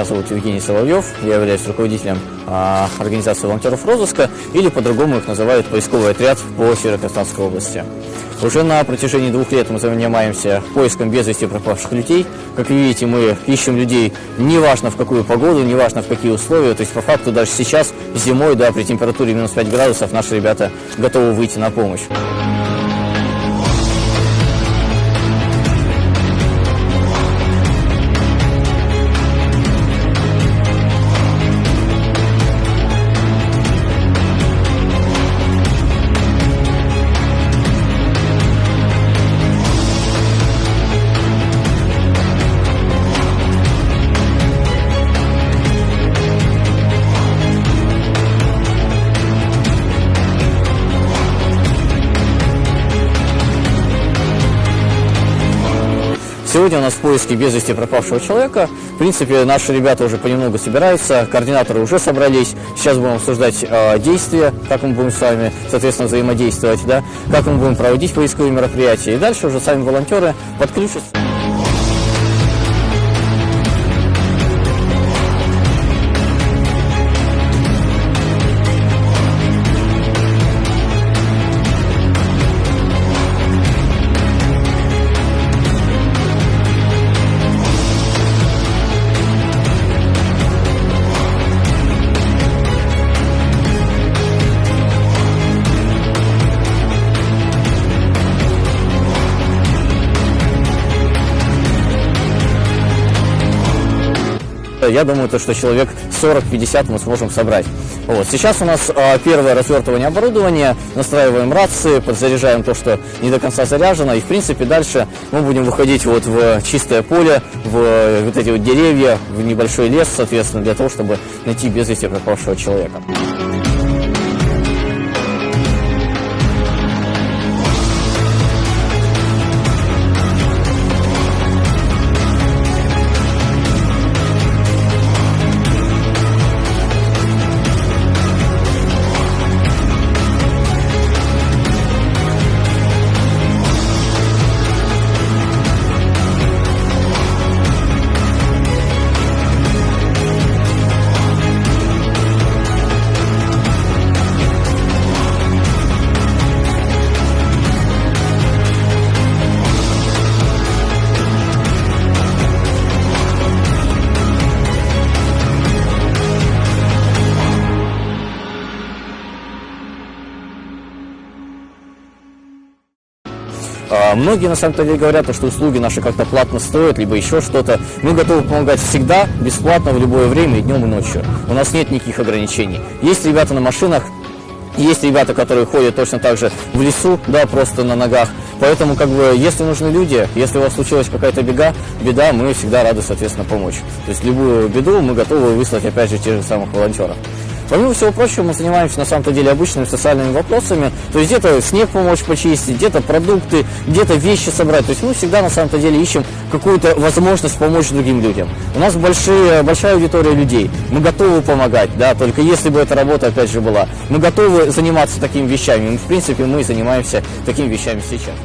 Меня зовут Евгений Соловьев, я являюсь руководителем организации волонтеров розыска, или по-другому их называют поисковый отряд по Северо-Казахстанской области. Уже на протяжении 2 лет мы занимаемся поиском без вести пропавших людей. Как вы видите, мы ищем людей неважно в какую погоду, неважно в какие условия. То есть по факту даже сейчас зимой, да, при температуре минус 5 градусов наши ребята готовы выйти на помощь. Сегодня у нас в поиске без вести пропавшего человека. В принципе, наши ребята уже понемногу собираются, координаторы уже собрались. Сейчас будем обсуждать действия, как мы будем с вами, соответственно, взаимодействовать, да, как мы будем проводить поисковые мероприятия. И дальше уже сами волонтеры подключатся. Я думаю, что человек 40-50 мы сможем собрать. Вот. Сейчас у нас первое развертывание оборудования, настраиваем рации, подзаряжаем то, что не до конца заряжено, и в принципе дальше мы будем выходить вот в чистое поле, в вот эти вот деревья, в небольшой лес, соответственно, для того, чтобы найти без вести пропавшего человека. Многие на самом деле говорят, что услуги наши как-то платно стоят, либо еще что-то. Мы готовы помогать всегда, бесплатно, в любое время, и днем, и ночью. У нас нет никаких ограничений. Есть ребята на машинах, есть ребята, которые ходят точно так же в лесу, да, просто на ногах. Поэтому, как бы, если нужны люди, если у вас случилась какая-то беда, мы всегда рады, соответственно, помочь. То есть любую беду мы готовы выслать, опять же, тех же самых волонтеров. Помимо всего прочего, мы занимаемся на самом-то деле обычными социальными вопросами. То есть где-то снег помочь почистить, где-то продукты, где-то вещи собрать. То есть мы всегда на самом-то деле ищем какую-то возможность помочь другим людям. У нас большая аудитория людей. Мы готовы помогать, да, только если бы эта работа опять же была. Мы готовы заниматься такими вещами. В принципе, мы занимаемся такими вещами сейчас.